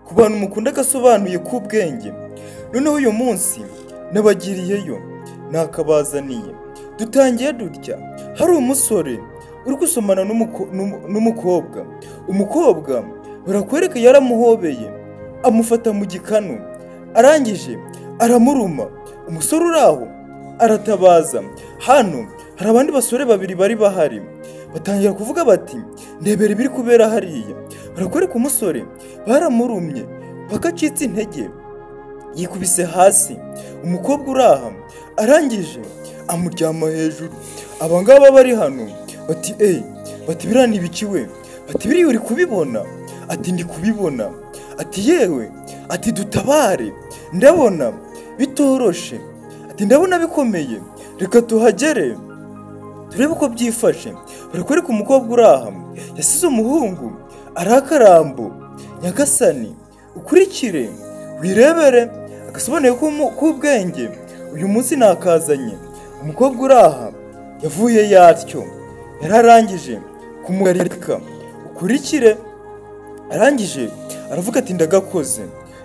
ku bantu mukunda gasobanuye k'ubwenge. Noneho uyu munsi nabagiriyeyo nakabazaniye. Dutangiye dutya, hari umusore uri gusomana n'umukobwa. Umukobwa barakwereka yaramuhobeye, amufata mu gikanu, arangije aramuruma. Umusore uraho aratabaza. Hano hari abandi basore babiri bari bahari, batangira kuvuga bati ndebera ibiri kubera hariya. Barakwereka umusore baramurumye bakacitse intege, yikubise hasi. Umukobwa uraha arangije amuryama hejuru. Abangaba bari hano bati bati biriya ni ibiki we? Bati biriya uri kubibona? Ati ndi kubibona. Ati yewe, ati dutabare, ndabona bitoroshe, ati ndabona bikomeye, reka tuhagere turebe uko byifashe. Barakwereka umukobwa uraha yasize umuhungu arakarambo. Nyagasani ukurikire wirebere agasobanuye k'ubwenge uyu munsi nakazanye. Umukobwa uraha yavuye yatyo, yararangije kumugarika. Ukurikire arangije aravuga ati ndagakoze.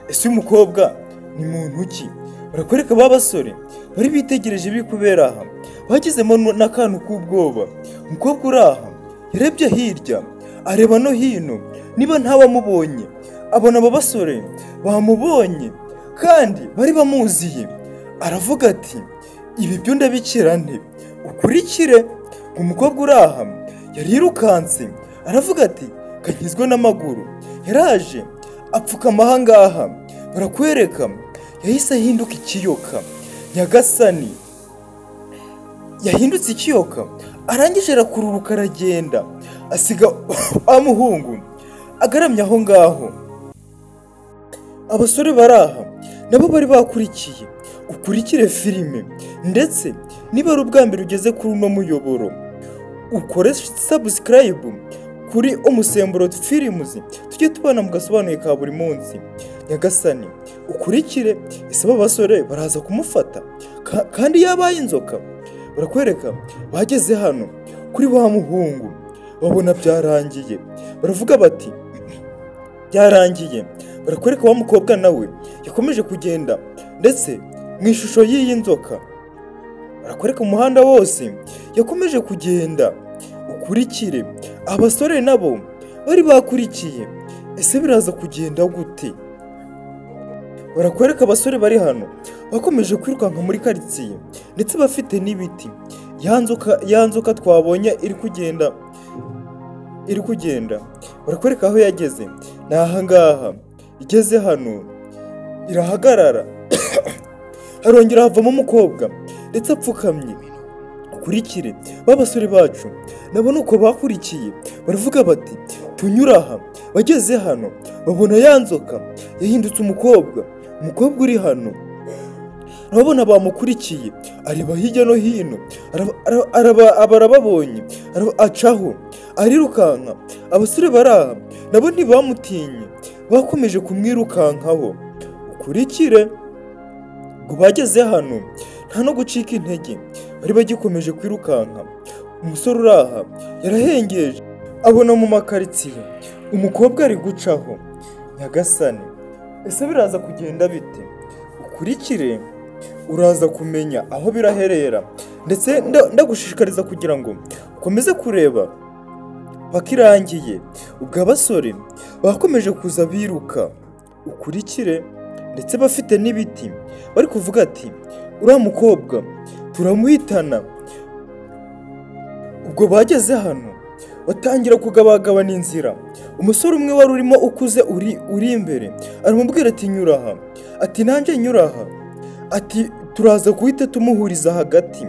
Ese uyu mukobwa ni muntu ki? Barakwereka ba basore bari bitegereje ibiri kubera aha, bagizemo n'akantu k'ubwoba. Umukobwa uraha yarebye hirya areba no hino niba ntawamubonye. Abona aba basore bamubonye kandi bari bamuziye. Aravuga ati ibi byo ndabikira nte? Ukurikire umukobwa uraha yarirukanse aravuga ati kanyizwe n'amaguru. Yaraje apfukama aha ngaha. Barakwereka yahise ahinduka ikiyoka. Nyagasani yahindutse ikiyoka, arangije arakururuka aragenda, asiga amuhungu agaramye aho ngaho. Abasore baraha nabo bari bakurikiye. Ukurikire filime, ndetse niba ari ubwa mbere ugeze kuri uno muyoboro, ukore subscribe kuri Umusemburo Films, tujye tubana mu gasobanuye ka buri munsi. Nyagasani ukurikire, ese aba basore baraza kumufata kandi yabaye inzoka. Barakwereka bageze hano kuri wa muhungu, babona byarangiye, baravuga bati byarangiye. Barakwereka wa mukobwa nawe yakomeje kugenda, ndetse mu ishusho y'iyi nzoka. Barakwereka umuhanda wose yakomeje kugenda. Ukurikire abasore nabo bari bakurikiye, ese biraza kugenda gute? Barakwereka abasore bari hano bakomeje kwirukanka muri karitsiye, ndetse bafite n'ibiti. Ya nzoka twabonye iri kugenda. Barakwereka aho yageze ni aha ngaha. Igeze hano irahagarara harongera havamo umukobwa ndetse apfukamye. Ukurikire babasore bacu nabo nuko bakurikiye, baravuga bati tunyura aha. Bageze hano babona ya nzoka yahindutse umukobwa uri hano. Urabona bamukurikiye, areba hirya no hino, barababonye, acaho arirukanka. Abasore baraha nabo ntibamutinye, bakomeje kumwirukankaho. Ukurikire ngo bageze hano nta no gucika intege, bari bagikomeje kwirukanka. Umusore uraha yarahengeje, abona mu makaritsiye umukobwa ari gucaho. Nyagasani ese biraza kugenda bite? Ukurikire uraza kumenya aho biraherera, ndetse ndagushishikariza kugira ngo ukomeze kureba paka irangiye. Ubwo abasore bakomeje kuza biruka. Ukurikire ndetse bafite n'ibiti, bari kuvuga ati uriya mukobwa turamuhitana. Ubwo bageze hano batangira kugabagabana inzira. Umusore umwe wari urimo ukuze uri imbere aramubwira ati nyura aha. Ati nanjye nyura aha. Ati turaza guhita tumuhuriza hagati.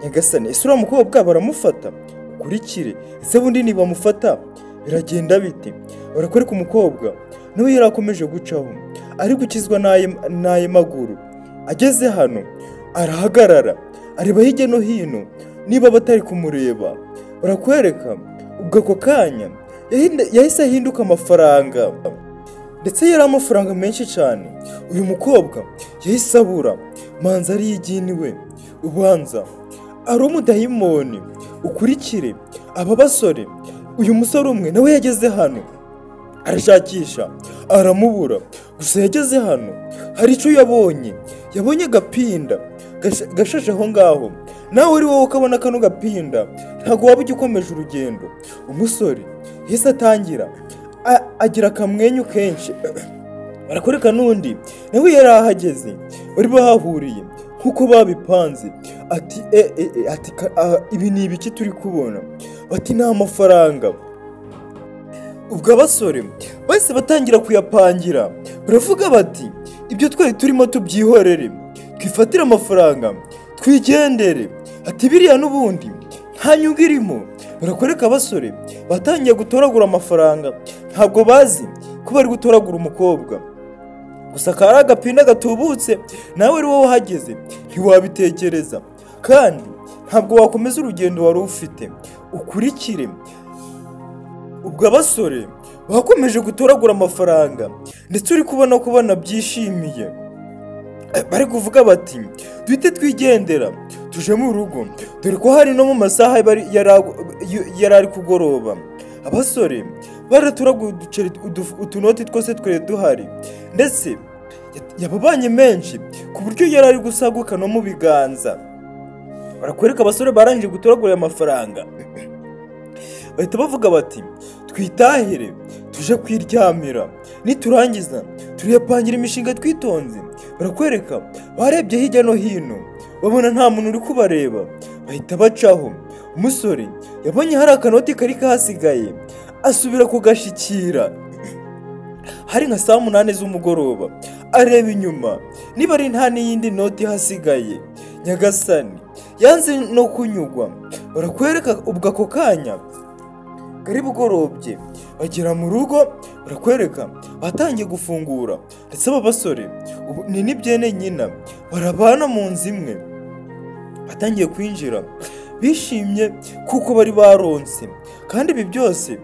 Nyagasani ese uriya mukobwa baramufata? Ukurikire ese bundi nibamufata biragenda bite? Barakwereka umukobwa nawe yarakomeje gucaho, ari gukizwa n'aye maguru. Ageze hano arahagarara, areba hirya no hino niba batari kumureba. Barakwereka ubwo ako kanya yahise ahinduka amafaranga, ndetse yari amafaranga menshi cyane. Uyu mukobwa yahise abura, manza ari yiginiwe, ubanza ari umudayimoni. Ukurikire aba basore, uyu musore umwe nawe yageze hano arashakisha aramubura. Gusa yageze hano hari icyo yabonye agapinda gashashe aho ngaho. Nawe uri wowe ukabona kano gapinda ntabwo waba ugikomeje urugendo. Umusore yahise atangira agira akamwenyu kenshi. Barakwereka n'undi nawe yari ahageze bari bahahuriye nkuko babipanze. Ati ibi ni ibiki turi kubona? Bati ni amafaranga. Ubwo abasore bahise batangira kuyapangira. Baravuga bati ibyo twari turimo tubyihorere, twifatire amafaranga twigendere. Ati biriya n'ubundi nta nyungu irimo. Barakwereka abasore batangiye gutoragura amafaranga. Ntabwo bazi ko bari gutoragura umukobwa, gusa kari agapinda gatubutse. Nawe ari wowe uhageze ntiwabitekereza, kandi ntabwo wakomeza urugendo wari ufite. Ukurikire. Ubwo abasore bakomeje gutoragura amafaranga ndetse uri kubona ko banabyishimiye. Bari kuvuga bati duhite twigendera tuje mu rugo, dore ko hari no mu masaha yari ari kugoroba. Abasore baraturaguye utunoti twose twari duhari, ndetse yababanye menshi ku buryo yari ari gusaguka no mu biganza. Barakwereka abasore barangije gutoragura amafaranga, bahita bavuga bati twitahire tuje kwiryamira, niturangiza turiyapangira imishinga twitonze. Barakwereka barebye hirya no hino babona nta muntu uri kubareba, bahita bacaho. Umusore yabonye hari akanoti kari kahasigaye, asubira kugashikira. Hari nka saa 8 z'umugoroba, areba inyuma niba ari nta n'iyindi noti hasigaye. Nyagasani yanze no kunyugwa. Barakwereka ubwo ako kanya kari bugorobye bagera mu rugo. Barakwereka batangiye gufungura, ndetse aba basore ni n'ibyene nyina barabana mu nzu imwe. Batangiye kwinjira bishimye kuko bari baronse, kandi ibi byose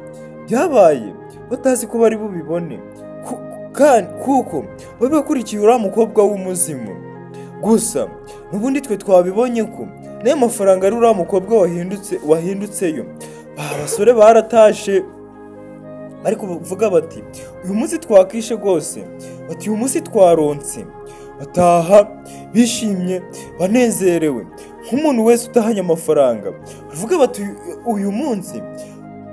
byabaye batazi ko bari bubibone, kuko bari bakurikiye uriya mukobwa w'umuzimu. Gusa n'ubundi twe twabibonye ko n'ayo mafaranga ari uriya mukobwa wahindutseyo. Abasore baratashe bari kuvuga bati uyu munsi twakishe rwose, bati uyu munsi twaronse. Bataha bishimye banezerewe nk'umuntu wese utahanye amafaranga. Bavuga bati uyu munsi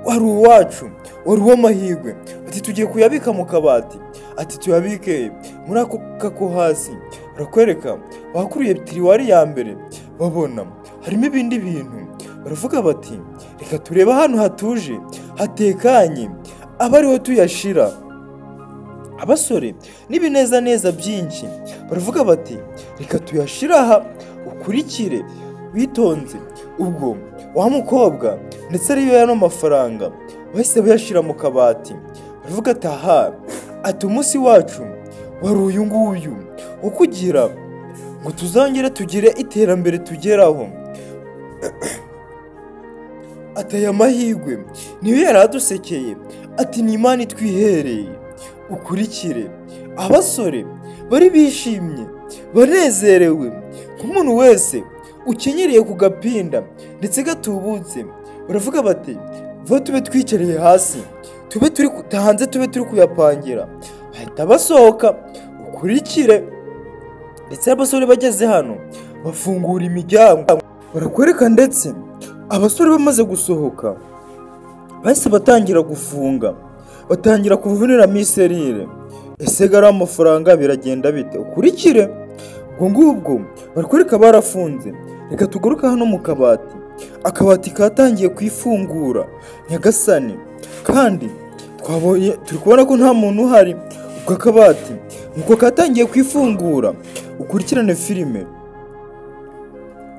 wari uwacu, wari uw'amahirwe. Ati tugiye kuyabika mu kabati. Ati tuyabike muri ako kako hasi. Barakwereka bakuruye tiriwari ya mbere, babona harimo ibindi bintu. Baravuga bati reka turebe ahantu hatuje hatekanye aba ariho tuyashira. Abasore n'ibinezaneza byinshi baravuga bati reka tuyashira aha, ukurikire witonze. Ubwo wa mukobwa ndetse ariyo yano mafaranga bahise bayashira mu kabati. Baravuga ati aha, ati umunsi wacu wari uyu nguyu wo kugira ngo tuzongere tugire iterambere tugeraho. Ati aya mahirwe niyo yari adusekeye. Ati ni Imana itwihereye, ukurikire. Abasore bari bishimye banezerewe nk'umuntu wese ukenyereye ku gapinda ndetse gatubutse. Baravuga bati vuba tube twicareye hasi, tube turi hanze, tube turi kuyapangira. Bahita basohoka, ukurikire. Ndetse abasore bageze hano bafungura imiryango. Barakwereka ndetse abasore bamaze gusohoka bahise batangira gufunga, batangira kuvunira miserire. Ese gara amafaranga biragenda bite? Ukurikire. Ubwo ngubwo barakwereka barafunze. Reka tugaruka hano mu kabati. Akabati katangiye kwifungura. Nyagasani, kandi turi kubona ko nta muntu uhari. Ubwo akabati nuko katangiye kwifungura. Ukurikirane filime.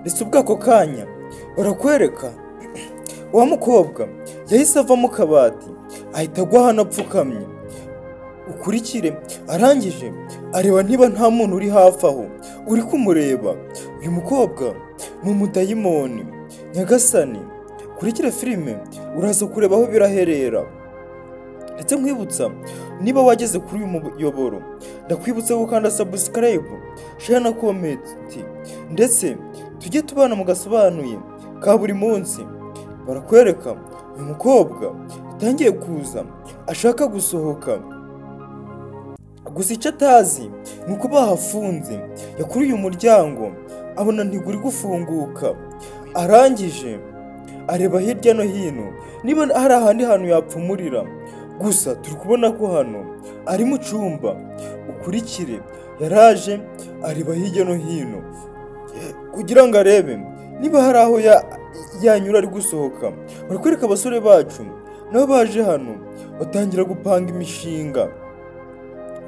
Ndetse ubwo ako kanya barakwereka wa mukobwa yahise ava mu kabati ahita agwa hano apfukamye. Ukurikire. Arangije areba niba nta muntu uri hafi aho uri kumureba. Uyu mukobwa ni umudayimoni. Nyagasani, kurikira filime uraza kureba aho biraherera. Ndetse nkwibutsa niba wageze kuri uyu muyoboro, ndakwibutsa gukanda subscribe, share na comment, ndetse tujye tubana mu gasobanuye ka buri munsi. Barakwereka uyu mukobwa atangiye kuza ashaka gusohoka, gusa icyo atazi ni uko bahafunze. yakuruye umuryango abona ntiguri gufunguka, arangije areba hirya no hino niba hari ahandi hantu yapfumurira, gusa turi kubona ko hano ari mu cyumba. Ukurikire yaraje areba hirya no hino kugira ngo arebe niba hari aho yanyura ari gusohoka. barakwereka abasore bacu nabo baje hano batangira gupanga imishinga.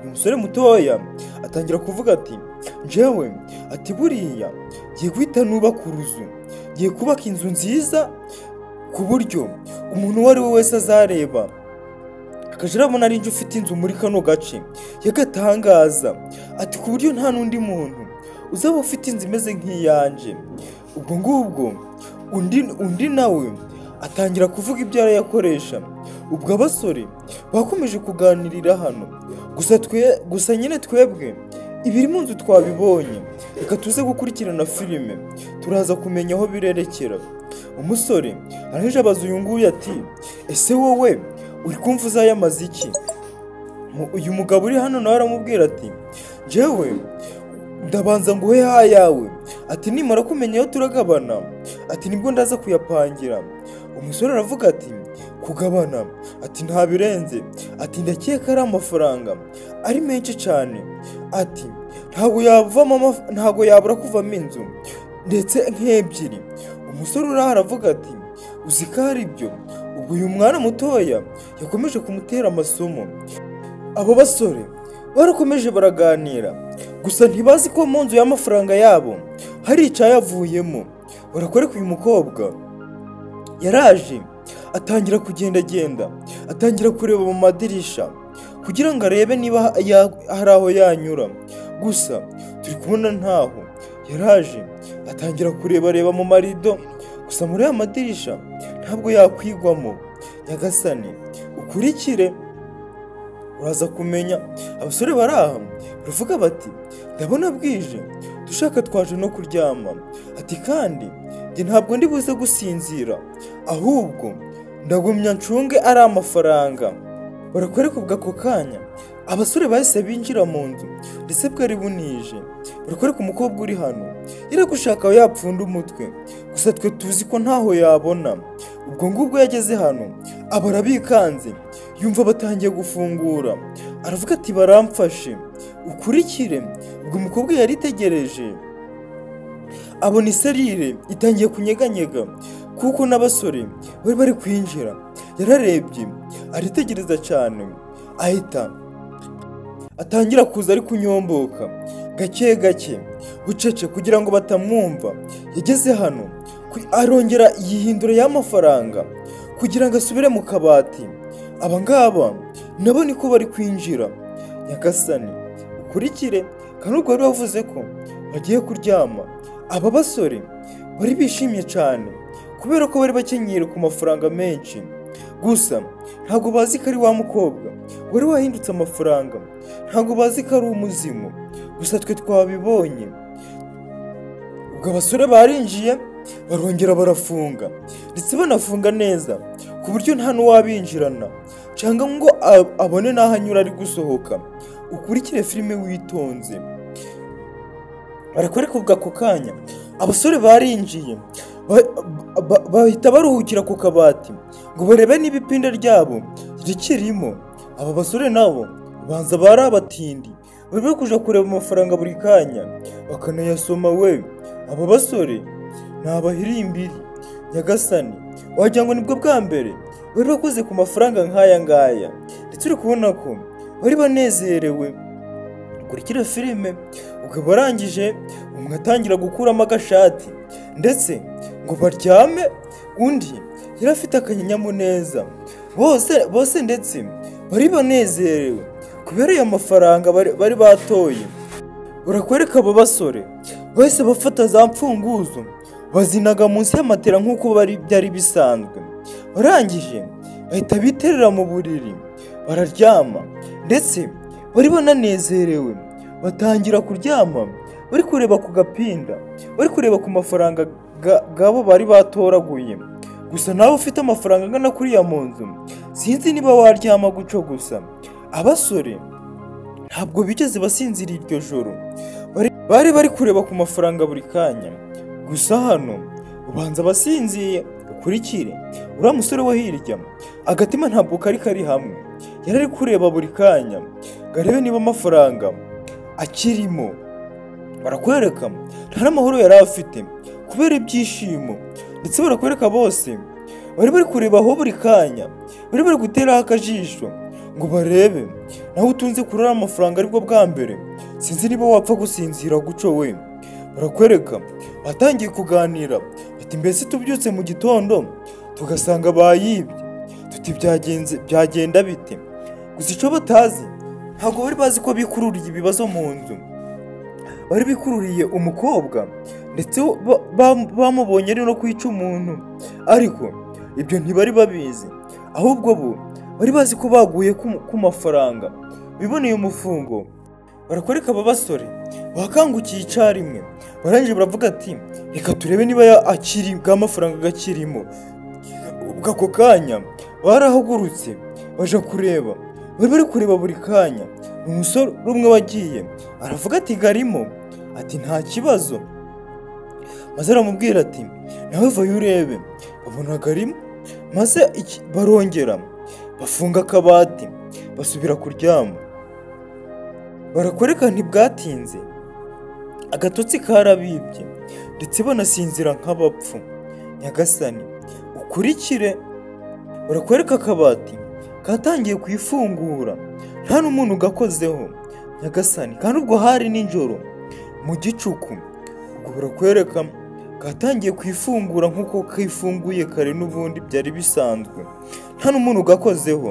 uyu musore mutoya atangira kuvuga ati njyewe ati buriya ngiye guhita nubaka uruzu, ngiye kubaka inzu nziza ku buryo umuntu uwo ari we wese azareba akajya arabona ari njye ufite inzu muri kano gace yagatangaza, ati ku buryo nta n'undi muntu uzaba ufite inzu imeze nk'iyanjye. ubwo ngubwo undi nawe atangira kuvuga ibyo arayakoresha. ubwo abasore bakomeje kuganirira hano, gusa nyine twebwe ibiri mu nzu twabibonye, reka tuze gukurikirana filime turaza kumenya aho birerekera. umusore araje abaza uyu nguyu ati ese wowe uri kumva uzayamaze iki? uyu mugabo uri hano nawe aramubwira ati njyewe ndabanza nguhe hayawe, ati nimara kumenya aho turagabana ati nibwo ndaza kuyapangira. umusore aravuga ati kugabana ati nta birenze, ati ndakeka ari amafaranga ari menshi cyane, ati ntabwo yabura kuvamo inzu ndetse nk'ebyiri. umusore uraha aravuga ati uzi ko ari byo. ubwo uyu mwana mutoya yakomeje kumutera amasomo. abo basore barakomeje baraganira, gusa ntibazi ko mu nzu y'amafaranga yabo hari icyayavuyemo. barakwereka uyu mukobwa yaraje atangira kugendagenda, atangira kureba mu madirisha kugira ngo arebe niba hari aho yanyura, gusa turi kubona ntaho. yaraje atangira kureba mu marido, gusa muri aya madirisha ntabwo yakwigwamo. nyagasani ukurikire uraza kumenya. abasore bari aha baravuga bati ndabona bwije, dushaka twaje no kuryama, ati kandi njye ntabwo ndi buze gusinzira, ahubwo ndagumya ncunge ari amafaranga. barakwereka ubwo ako kanya abasore bahise binjira mu nzu ndetse bwari bunije. barakwereka umukobwa uri hano yari gushaka aho yapfunda umutwe, gusa twe tuzi ko ntaho yabona. ubwo ngubwo yageze hano aba arabikanze, yumva batangiye gufungura, aravuga ati baramfashe. ukurikire ubwo umukobwa yari itegereje abona iserire itangiye kunyeganyega kuko n'abasore bari bari kwinjira. yararebye aritegereza cyane, ahita atangira kuza ari kunyomboka gake gake bucece kugira ngo batamwumva. yageze hano arongera yihindura y'amafaranga kugira ngo asubire mu kabati. aba ngaba nabo niko bari kwinjira. nyagasani ukurikire kandi ubwo wari wavuze ko bagiye kuryama. aba basore bari bishimye cyane kubera ko bari bakenyeye ku mafaranga menshi, gusa ntabwo bazi ko ari wa mukobwa wari wahindutse amafaranga, ntabwo bazi ko ari umuzimu, gusa twe twabibonye. ubwo abasore barinjiye barongera barafunga ndetse banafunga neza ku buryo nta n'uwabinjirana cyangwa ngo abone n'aho anyura ari gusohoka. ukurikire filime witonze. barakwereka ubwo ako kanya abasore barinjiye bahita baruhukira ku kabati ngo barebe niba ipinda ryabo rikirimo. aba basore nabo banza bari abatindi, bari kuja kureba amafaranga buri kanya bakanayasoma. we aba basore ni abahirimbiri. nyagasani wagira ngo nibwo bwa mbere bari bakoze ku mafaranga nk'aya ngaya, ndetse uri kubona ko bari banezerewe. ukurikira filime ubwo barangije, umwe atangira gukuramo agashati ndetse ngo baryame, undi yari afite akanyamuneza. bose ndetse bari banezerewe kubera aya mafaranga bari batoye. urakwereka abo basore bahise bafata za mfunguzo bazinaga munsi y'amatera nk'uko byari bisanzwe. barangije bahita biterera mu buriri bararyama, ndetse bari bananezerewe. batangira kuryama bari kureba ku gapinda, bari kureba ku mafaranga gabo bari batoraguye. gusa nawe ufite amafaranga angana kuriya mu nzu sinzi niba waryama guco gusa. Abasore ntabwo bigeze basinzira iryo joro, bari kureba ku mafaranga buri kanya. Gusa hano ubanza basinziye. Ukurikire uriya musore wo hirya, agatima ntabwo kari hamwe, yari ari kureba buri kanya ngo arebe niba amafaranga akirimo. Barakwereka nta n'amahoro yari afite kubera ibyishimo, ndetse barakwereka bose bari kureba aho buri kanya, bari guteraho akajisho ngo barebe nawe utunze kurara amafaranga aribwo bwa mbere. Sinzi niba wapfa gusinzira guco we. Barakwereka batangiye kuganira bati mbese tubyutse mu gitondo tugasanga bayibye, tuti byagenda bite? Gusa icyo batazi ntabwo bari bazi ko bikururiye ibibazo mu nzu. Bari bikururiye umukobwa, ndetse bamubonye ari no kwica umuntu, ariko ibyo ntibari babizi. Ahubwo bo bari bazi ko baguye ku mafaranga, biboneye umufungo. Barakwereka aba basore bakangukiye icyarimwe, barangije baravuga ati reka turebe niba akiri bw'amafaranga gakirimo. Ubwo ako kanya barahagurutse baje kureba, bari kureba buri kanya. Umusore umwe wagiye aravuga ati garimo, ati nta kibazo. Maze aramubwira ati nawe vayo urebe. Babona garimo, maze barongera bafunga akabati basubira kuryama. Barakwereka ntibwatinze agatotsi karabibye, ndetse banasinzira nk'abapfu. Nyagasani ukurikire, barakwereka akabati katangiye kwifungura, nta n'umuntu ugakozeho. Nyagasani kandi ubwo hari nijoro mu gicuku. Ubwo barakwereka katangiye kwifungura nk'uko kifunguye kare n'ubundi byari bisanzwe, nta n'umuntu ugakozeho.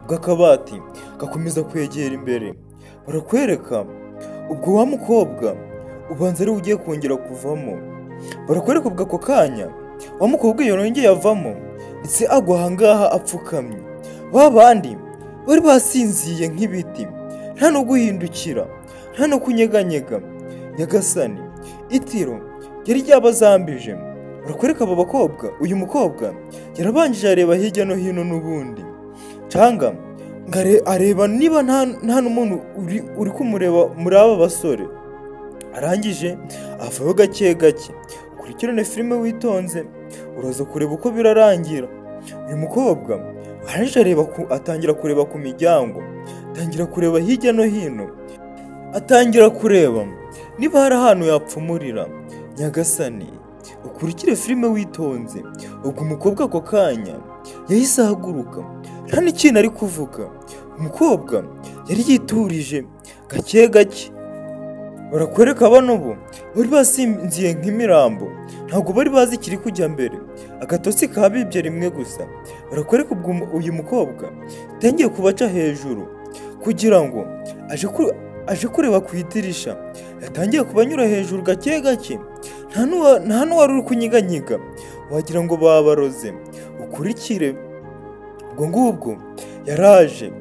Ubwo akabati gakomeza kwegera imbere. Barakwereka ubwo wa mukobwa ubanza ari ugiye kongera kuvamo. Barakwereka ubwo ako kanya wa mukobwa yongeye avamo, ndetse agwa ahangaha apfukamye. Ba bandi bari basinziye nk'ibiti, nta no guhindukira, nta no kunyeganyega. Nyagasani itiro yari ryabazambije. Barakwereka aba bakobwa, uyu mukobwa yarabanjije areba hirya no hino n'ubundi canga areba niba nta n'umuntu uri kumureba muri aba basore. Arangije avaho gake gake. Ukurikirane filime witonze uraza kureba uko birarangira. Uyu mukobwa arangije atangira kureba ku miryango, atangira kureba hirya no hino, atangira kureba niba hari ahantu yapfumurira. Nyagasani ukurikire filime witonze. Ubwo umukobwa ako kanya yahise ahaguruka, nta n'ikintu ari kuvuga. Umukobwa yari yiturije gake gake. Barakwereka bano bo bari basinziye nk'imirambo, ntabwo bari bazi ikiri kujya mbere. Agatotsi kabibye rimwe gusa. Barakwereka ubwo uyu mukobwa yatangiye kubaca hejuru kugira ngo aje kureba ku idirisha. Yatangiye kubanyura hejuru gake gake, nta n'uwari uri kunyiganyiga, wagira ngo babaroze. Ukurikire ubwo ngubwo yaraje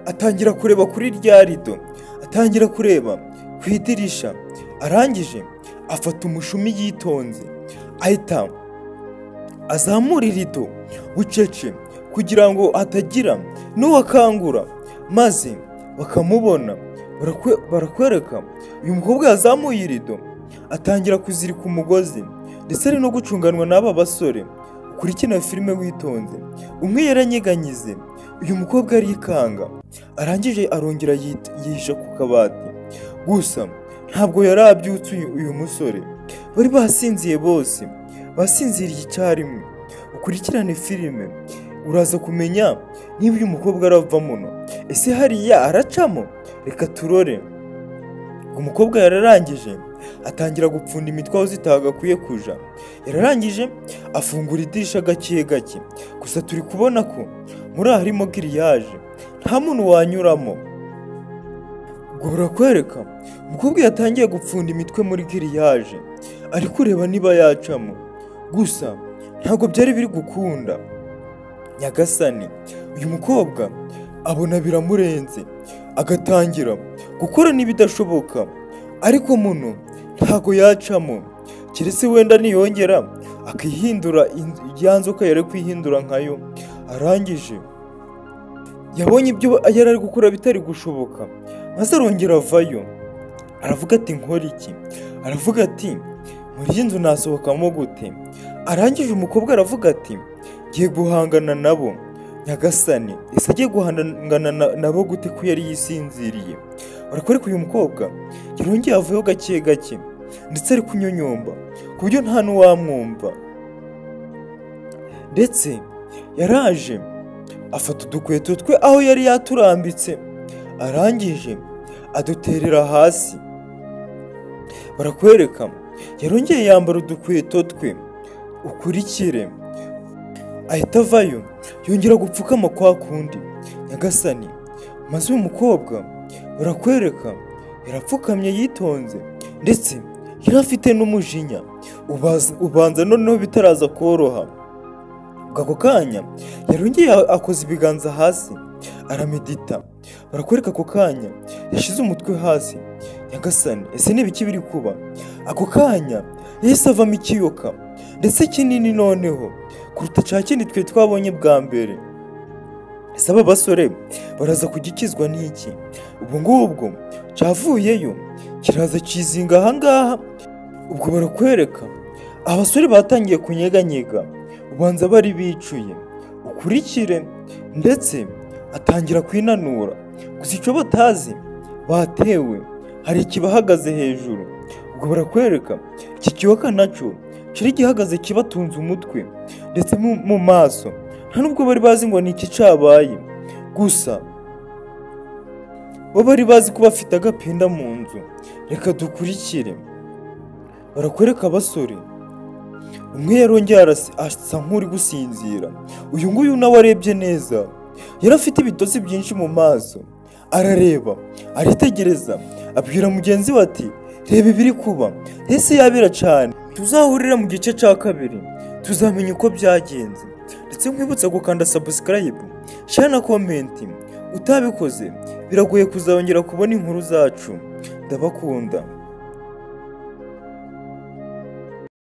atangira kureba kuri rya rido, atangira kureba ku idirisha. Arangije afata umushumi yitonze, ahita azamura irido bucece kugira ngo hatagira n'uwakangura maze bakamubona. Barakwereka uyu mukobwa yazamuye irido, atangira kuzirika umugozi, ndetse ari no gucunganwa n'aba basore. Ukurikirana filime witonze. Umwe yaranyeganyize, uyu mukobwa arikanga, arangije arongera yihisha ku kabati. Gusa ntabwo yari abyutse uyu musore. Bari basinziye bose, basinziriye icyarimwe. Ukurikirane filime uraza kumenya niba uyu mukobwa arava muno. Ese hariya aracamo? Reka turore. Umukobwa yararangije atangira gupfunda imitwe aho zitagakwiye kuja. Yararangije afungura idirisha gake gake. Gusa turi kubona ko muri harimo giriyaje, nta muntu wanyuramo. Ubwo barakwereka umukobwa yatangiye gupfunda imitwe muri giriyaje, ari kureba niba yacamo. Gusa ntabwo byari biri gukunda. Nyagasani uyu mukobwa abona biramurenze, agatangira gukora n'ibidashoboka, ariko muno ntago yacamo. keretse wenda niyongera akihindura ya nzoka yari kwihindura nkayo. Arangije yabonye ibyo yari ari gukora bitari gushoboka, maze arongera avayo. Aravuga ati nkora iki? Aravuga ati muri iyi nzu nasohokamo gute? Arangije umukobwa aravuga ati ngiye guhangana nabo. Nyagasani, ese agiye guhangana nabo gute ko yari yisinziriye? Barakwereka uyu mukobwa yarongeye avayo gake gake, ndetse ari kunyonyomba ku buryo nta n'uwamwumva. Ndetse yaraje afata udukweto twe aho yari yaturambitse, arangije aduterera hasi. Barakwereka yarongeye yambara udukweto twe. Ukurikire ahita avayo yongera gupfukama kwa kundi. Nyagasani, maze uyu mukobwa barakwereka yarapfukamye yitonze, ndetse yari afite n'umujinya ubanza noneho bitaraza koroha. Ako kanya yarongeye akoze ibiganza hasi aramedita. Barakwereka ako kanya yashize umutwe hasi. Nyagasani, ese n'ibiki biri kuba? Ako kanya yahise avamo ikiyoka, ndetse kinini noneho kuruta cya kindi twe twabonye bwa mbere. Ese aba basore baraza kugikizwa n'iki? Ubwo ngubwo cyavuyeyo kiraza kizinga ahangaha. Ubwo barakwereka abasore batangiye kunyeganyega, ubanza bari bicuye. Ukurikire ndetse atangira kwinanura, gusa icyo batazi batewe hari ikibahagaze hejuru. Ubwo barakwereka iki kiyoka nacyo kiri gihagaze kibatunze umutwe ndetse mu maso. Nta nubwo bari bazi ngo ni iki cyabaye, gusa bo bari bazi ko bafite agapinda mu nzu. Reka dukurikire. Barakwereka abasore, umwe yarongeye asa nk'uri gusinzira. Uyu nguyu nawe arebye neza yari afite ibitotsi byinshi mu maso. Arareba, aritegereza, abwira mugenzi we ati reba ibiri kuba, ese yabira cyane. Tuzahurira mu gice cya kabiri tuzamenya uko byagenze. Ndetse nkwibutsa gukanda subscribe, share na comment. Utabikoze biragoye kuzongera kubona inkuru zacu. Ndabakunda.